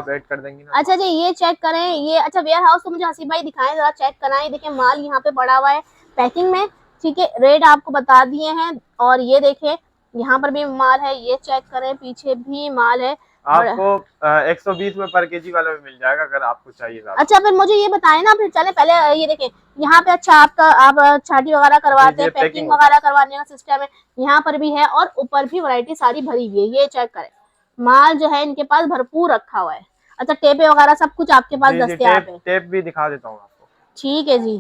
आप ऐड कर देंगी ना। अच्छा जी, ये चेक करें, ये अच्छा वेयर हाउस तो मुझे हसीब भाई दिखाएं, जरा चेक कराएं। देखिए माल यहाँ पे पड़ा हुआ है पैकिंग में, ठीक है, रेट आपको बता दिए हैं। और ये देखें यहाँ पर भी माल है, ये चेक करें, पीछे भी माल है। आपको 120 में पर केजी वाला भी मिल जाएगा अगर आपको चाहिए ज्यादा। अच्छा फिर मुझे ये बताएं ना, फिर चले पहले ये देखें यहाँ पे। अच्छा आपका आप छाटी वगैरह करवाते हैं, पैकिंग वगैरह करवाने का सिस्टम है, यहाँ पर भी है और ऊपर भी वैरायटी सारी भरी हुई है। ये चेक करें, माल जो है इनके पास भरपूर रखा हुआ है। अच्छा टेपे वगैरह सब कुछ आपके पास दस्तयाब है? टेप भी दिखा देता हूँ आपको। ठीक है जी।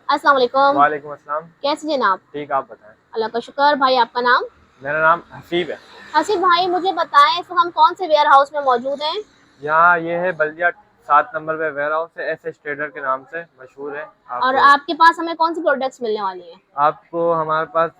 अस्सलाम वालेकुम। वालेकुम अस्सलाम। कैसे जनाब? ठीक, आप बताएं। अल्लाह का शुक्र। भाई आपका नाम? मेरा नाम हसीब है। हसीब भाई मुझे बताएं, इस वक्त हम कौन से वेयर हाउस में मौजूद हैं? यहाँ ये है बल्दिया 7 नंबर पे वेयर हाउस है, एस ट्रेडर के नाम से मशहूर है। और आपके पास हमें कौन सी प्रोडक्ट्स मिलने वाली हैं? आपको हमारे पास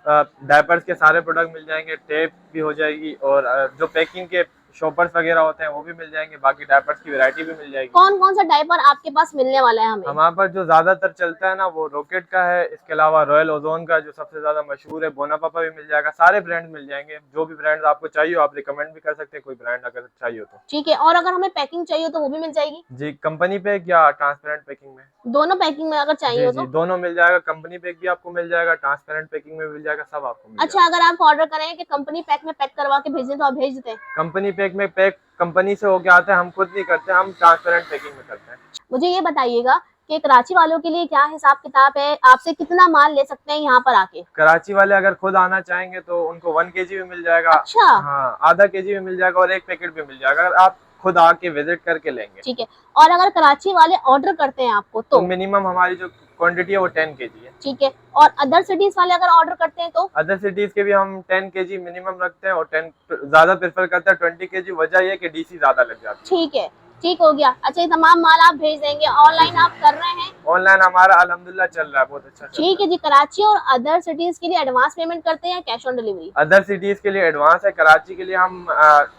डायपर्स के सारे प्रोडक्ट मिल जाएंगे, टेप भी हो जाएगी और जो पैकिंग के शॉपर्स वगैरह होते हैं वो भी मिल जाएंगे, बाकी डायपर्स की वैरायटी भी मिल जाएगी। कौन कौन सा डायपर आपके पास मिलने वाला है हमें? हमारे पास जो ज्यादातर चलता है ना वो रॉकेट का है, इसके अलावा रॉयल ओजोन का जो सबसे ज्यादा मशहूर है, बोना पापा भी मिल जाएगा, सारे ब्रांड मिल जाएंगे। जो भी ब्रांड आपको चाहिए आप रिकमेंड भी कर सकते हैं, कोई ब्रांड अगर चाहिए हो तो। ठीक है, और अगर हमें पैकिंग चाहिए तो वो भी मिल जाएगी जी, कंपनी पैक या ट्रांसपेरेंट पैकिंग में? दोनों पैकिंग में अगर चाहिए हो तो? दोनों मिल जाएगा, कंपनी पैक भी आपको मिल जाएगा, ट्रांसपेरेंट पैकिंग में मिल जाएगा, सब आपको मिल अच्छा अगर आप ऑर्डर करें कि कंपनी पैक में पैक करवा के भेजें तो आप भेज देते हैं? कंपनी पैक में पैक कंपनी से होके आता है, हम खुद नहीं करते, हम ट्रांसपेरेंट पैकिंग में करते हैं। मुझे ये बताइएगा कि कराची वालों के लिए क्या हिसाब किताब है, आपसे कितना माल ले सकते हैं यहाँ पर आके? कराची वाले अगर खुद आना चाहेंगे तो उनको 1 kg भी मिल जाएगा। अच्छा हाँ, आधा kg भी मिल जाएगा और 1 पैकेट भी मिल जाएगा अगर आप खुद आके विजिट करके लेंगे। ठीक है, और अगर कराची वाले ऑर्डर करते हैं आपको तो मिनिमम हमारी जो क्वांटिटी है वो 10 kg है। ठीक है, और अदर सिटीज वाले अगर ऑर्डर करते हैं तो? अदर सिटीज के भी हम 10 kg मिनिमम रखते हैं और 10 ज्यादा प्रेफर करते हैं 20 kg, वजह ये कि डीसी ज्यादा लग जाती है। ठीक है, ठीक हो गया। अच्छा ये तमाम माल आप भेज देंगे, ऑनलाइन आप कर रहे हैं? ऑनलाइन हमारा अल्हम्दुलिल्लाह चल रहा है, बहुत अच्छा। ठीक है जी। कराची और अदर सिटीज के लिए एडवांस पेमेंट करते हैं, cash on delivery? Other cities के लिए एडवांस है, कराची के लिए हम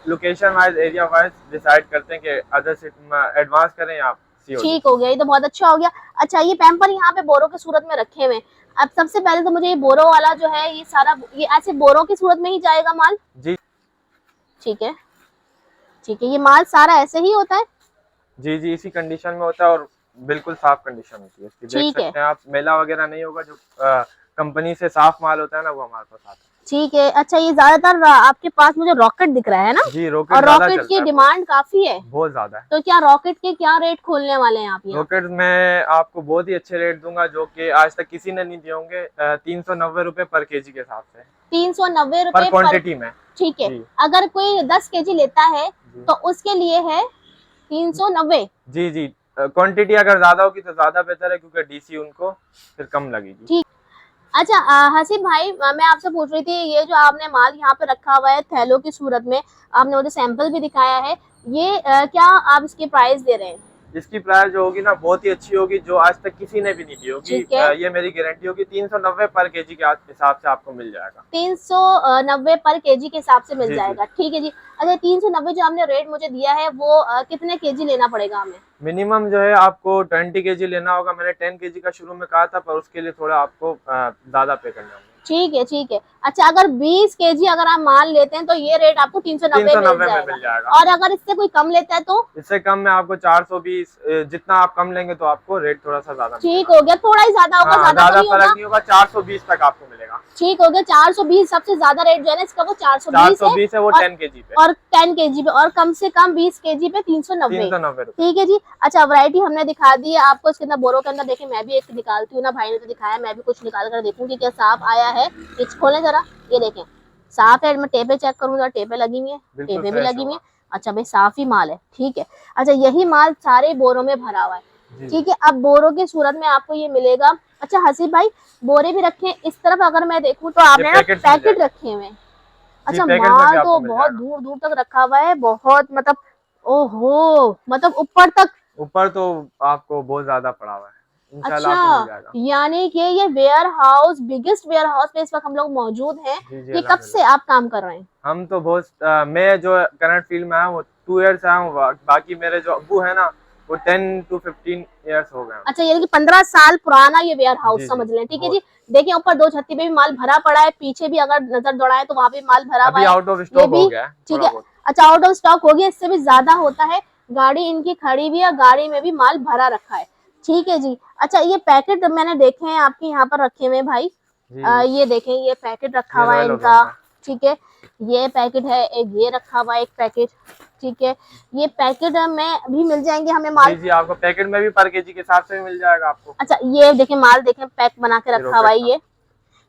location wise area wise decide करते हैं कि अदर सिटी एडवांस करें या COD। ठीक हो गया, ये तो बहुत अच्छा हो गया। अच्छा ये पैम्पर यहाँ पे बोरों की सूरत में रखे हुए हैं। अब सबसे पहले तो मुझे ये बोरो वाला जो है ये सारा ये ऐसे बोरों की सूरत में ही जाएगा माल? जी ठीक है, ठीक है, ये माल सारा ऐसे ही होता है? जी जी, इसी कंडीशन में होता है और बिल्कुल साफ कंडीशन होती है इसकी, देख सकते हैं आप, मेला वगैरह नहीं होगा। जो कंपनी से साफ माल होता है ना वो हमारे पास आता है। ठीक है। अच्छा ये ज्यादातर आपके पास मुझे रॉकेट दिख रहा है ना? जी रॉकेट, और रॉकेट की डिमांड काफी है, बहुत ज्यादा है। तो क्या रॉकेट के क्या रेट खोलने वाले हैं आप? रॉकेट में आपको बहुत ही अच्छे रेट दूंगा जो कि आज तक किसी ने नहीं दिए होंगे। 390 रुपए पर केजी के हिसाब से। 390 रुपए पर क्वांटिटी में? ठीक है, अगर कोई 10 kg लेता है तो उसके लिए है 390? जी जी, क्वांटिटी अगर ज्यादा होगी तो ज्यादा बेहतर है क्योंकि डीसी उनको फिर कम लगेगी। ठीक। अच्छा हसीब भाई मैं आपसे पूछ रही थी, ये जो आपने माल यहाँ पे रखा हुआ है थैलों की सूरत में, आपने मुझे सैंपल भी दिखाया है, ये क्या आप इसकी प्राइस दे रहे हैं? इसकी प्राइस जो होगी ना बहुत ही अच्छी होगी, जो आज तक किसी ने भी नहीं दी होगी। ये मेरी गारंटी होगी। 390 पर केजी के हिसाब से आपको मिल जाएगा। 390 पर केजी के हिसाब से मिल जाएगा। ठीक है जी। अच्छा 390 जो आपने रेट मुझे दिया है वो कितने केजी लेना पड़ेगा हमें? मिनिमम जो है आपको 20 kg लेना होगा। मैंने 10 kg का शुरू में कहा था, पर उसके लिए थोड़ा आपको ज्यादा पे करना होगा। ठीक है, ठीक है। अच्छा अगर 20 kg अगर आप माल लेते हैं तो ये रेट आपको 390 में मिल जाएगा। और अगर इससे कोई कम लेता है तो? इससे कम में आपको 420, जितना आप कम लेंगे तो आपको रेट थोड़ा सा ज्यादा। ठीक हो गया, थोड़ा ही ज्यादा होगा, ज्यादा फर्क नहीं होगा, 420 तक आपको मिलेगा। ठीक हो गया, 420 सबसे ज्यादा रेट जो है ना इसका वो 420 है वो 10 kg पे, और 10 kg पे, और कम से कम 20 kg पे 390। ठीक है जी। अच्छा वैरायटी हमने दिखा दी है आपको, इसके अंदर बोरों के अंदर देखें, मैं भी एक निकालती हूँ ना, भाई ने तो दिखाया, मैं भी कुछ निकाल कर देखूंगी क्या साफ आया है। खोलें जरा, ये देखें साफ है। मैं टेपे चेक करूँ जरा, टेपे लगी हुई है, टेपे भी लगी हुई है। अच्छा भाई साफ ही माल है। ठीक है। अच्छा यही माल सारे बोरों में भरा हुआ है। ठीक है, अब बोरों की सूरत में आपको ये मिलेगा। अच्छा हसीब भाई बोरे भी रखे हैं इस तरफ, अगर मैं देखूं तो आपने ना पैकेट रखे हुए हैं। अच्छा माल तो बहुत दूर दूर तक रखा हुआ है, बहुत मतलब ओहो, मतलब ऊपर तो आपको बहुत ज्यादा पड़ा हुआ है। अच्छा यानी कि ये warehouse, biggest warehouse पे इस वक्त हम लोग मौजूद हैं। ये कब से आप काम कर रहे हैं? हम तो बहुत मैं जो करंट फील्ड में आया हूँ 2 ईयर्स आया हूँ, बाकी मेरे जो अब्बू है ना वो 10 to 15 ईयर्स हो गए। अच्छा यानी कि 15 साल पुराना ये वेयर हाउस समझ लें। ठीक है जी। देखिए ऊपर 2 छत्ती पे भी माल भरा पड़ा है, पीछे भी अगर नजर दौड़ाए तो वहाँ पे माल भरा हुआ है, आउट ऑफ स्टॉक हो गया। ठीक है। अच्छा आउट ऑफ स्टॉक हो गया, इससे भी ज्यादा होता है। गाड़ी इनकी खड़ी भी है, गाड़ी में भी माल भरा रखा है। ठीक है जी। अच्छा ये पैकेट मैंने देखे हैं आपके यहाँ पर रखे हुए भाई, ये देखें ये पैकेट रखा हुआ है इनका। ठीक है, ये पैकेट है, एक ये रखा हुआ है एक पैकेट। ठीक है, ये पैकेट में भी मिल जाएंगे हमें माल? जी आपको पैकेट में भी पर केजी के हिसाब से भी मिल जाएगा आपको। अच्छा ये देखें माल देखें पैक बना के रखा हुआ है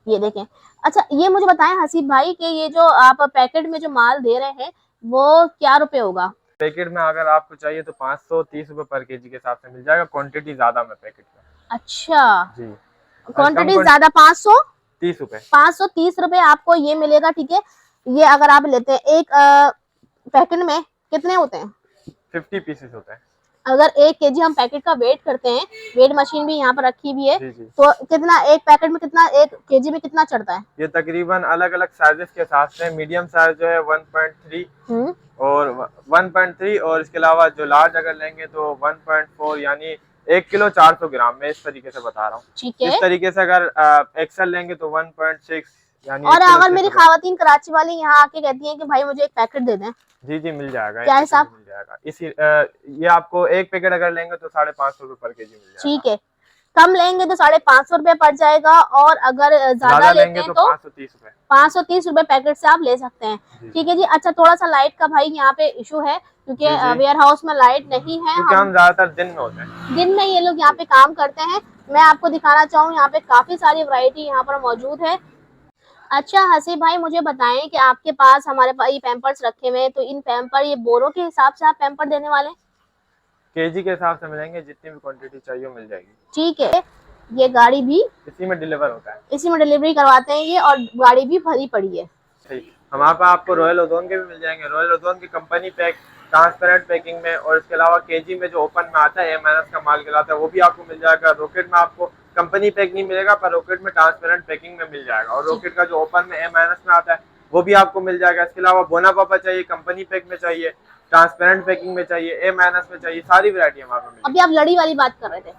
ये देखें। अच्छा ये मुझे बताएं हसीब भाई कि ये जो आप पैकेट में जो माल दे रहे हैं वो क्या रुपए होगा? पैकेट में अगर आपको चाहिए तो 530 रुपए पर केजी के हिसाब से मिल जाएगा, क्वांटिटी ज्यादा में पैकेट में। अच्छा जी क्वांटिटी ज्यादा, 530 रुपए, 530 रुपए आपको ये मिलेगा। ठीक है, ये अगर आप लेते हैं एक पैकेट में कितने होते हैं? 50 पीसेस होते हैं। अगर 1 केजी हम पैकेट का वेट करते हैं, वेट मशीन भी यहाँ पर रखी हुई है, जी। तो कितना एक पैकेट में कितना, 1 केजी में कितना चढ़ता है? ये तकरीबन अलग अलग साइजेस के हिसाब से, मीडियम साइज जो है 1.3 और 1.3 और इसके अलावा जो लार्ज अगर लेंगे तो 1.4 यानी 1 किलो 400 ग्राम में, इस तरीके से बता रहा हूँ। ठीक है, इस तरीके से अगर एक्सेल लेंगे तो 1.6 यानी। और अगर मेरी खवातीन कराची वाली यहाँ आके कहती हैं कि भाई मुझे एक पैकेट दे दें? जी मिल जाएगा, क्या हिसाब? मिल जाएगा इसी ये आपको एक पैकेट अगर लेंगे तो 550 रुपए पर केजी मिल जाएगा। ठीक है, कम लेंगे तो 550 रुपए पड़ जाएगा, और अगर ज्यादा लेंगे तो 530 रुपए, 530 रुपए पैकेट से आप ले सकते हैं। ठीक है जी। अच्छा थोड़ा सा लाइट का भाई यहाँ पे इशू है क्योंकि वेयर हाउस में लाइट नहीं है, क्योंकि हम ज्यादातर दिन में होते हैं, दिन में ये लोग यहाँ पे काम करते हैं। मैं आपको दिखाना चाहूँ यहाँ पे काफी सारी वैरायटी यहाँ पर मौजूद है। अच्छा हसीब भाई मुझे बताएं कि आपके पास हमारे पास ये पैम्पर्स रखे हुए हैं, तो इन पैम्पर ये बोरों के हिसाब से आप पैम्पर देने वाले हैं? केजी के हिसाब से मिलेंगे, जितनी भी क्वांटिटी चाहिए मिल जाएगी। ठीक है, ये गाड़ी भी इसी में डिलीवर होता है, इसी में डिलीवरी करवाते हैं ये, और गाड़ी भी भरी पड़ी है। हमारे पास आपको रॉयल ओजोन के भी मिल जाएंगे, रॉयल ओजोन की कंपनी पैक ट्रांसपेरेंट पैकिंग में, और इसके अलावा केजी में जो ओपन में आता है MNS का माल कहलाता है वो भी आपको मिल जाएगा। रॉकेट में आपको कंपनी पैक नहीं मिलेगा, पर रॉकेट में ट्रांसपेरेंट पैकिंग में मिल जाएगा, और रॉकेट का जो ओपन में MNS में आता है वो भी आपको मिल जाएगा। इसके अलावा बोना पापा चाहिए, कंपनी पैक में चाहिए, ट्रांसपेरेंट पैकिंग में चाहिए, MNS में चाहिए, सारी वैरायटी हमारे पास। अभी आप लड़ी वाली बात कर रहे थे?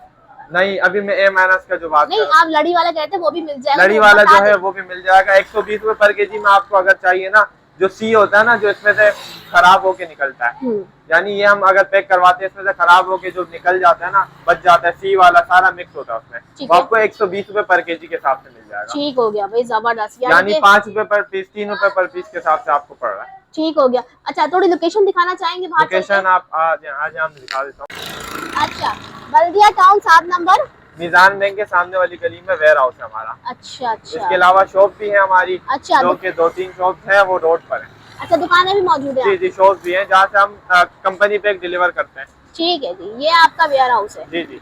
नहीं, अभी मैं MNS का जो बात नहीं, आप लड़ी वाला कहते हैं वो भी मिल जाएगा? लड़ी वाला जो है वो भी मिल जाएगा। 120 रुपए पर केजी में आपको अगर चाहिए ना, जो सी होता है ना, जो इसमें से खराब होके निकलता है, यानी ये हम अगर पैक करवाते हैं इसमें से खराब होके जो निकल जाता है ना, बच जाता है, सी वाला सारा मिक्स होता है उसमें, वो आपको 120 रुपए पर केजी के हिसाब से मिल जाएगा। ठीक हो गया भाई, जबरदस्त। यानी 5 रुपए पर पीस, 3 रुपए पर पीस के हिसाब से आपको पड़ रहा है। ठीक हो गया। अच्छा थोड़ी लोकेशन दिखाना चाहेंगे? लोकेशन आप आज हम दिखा देता हूँ। अच्छा, बल्दिया टाउन 7 नंबर मीजान बैंक के सामने वाली गली में वेयर हाउस है हमारा। अच्छा। इसके अलावा शॉप भी है हमारी। अच्छा, जो कि 2-3 शॉप है वो रोड पर है। अच्छा, दुकानें भी मौजूद है? जी शॉप भी है जहाँ से हम कंपनी पैक डिलीवर करते हैं। ठीक है जी, ये आपका वेयर हाउस है? जी।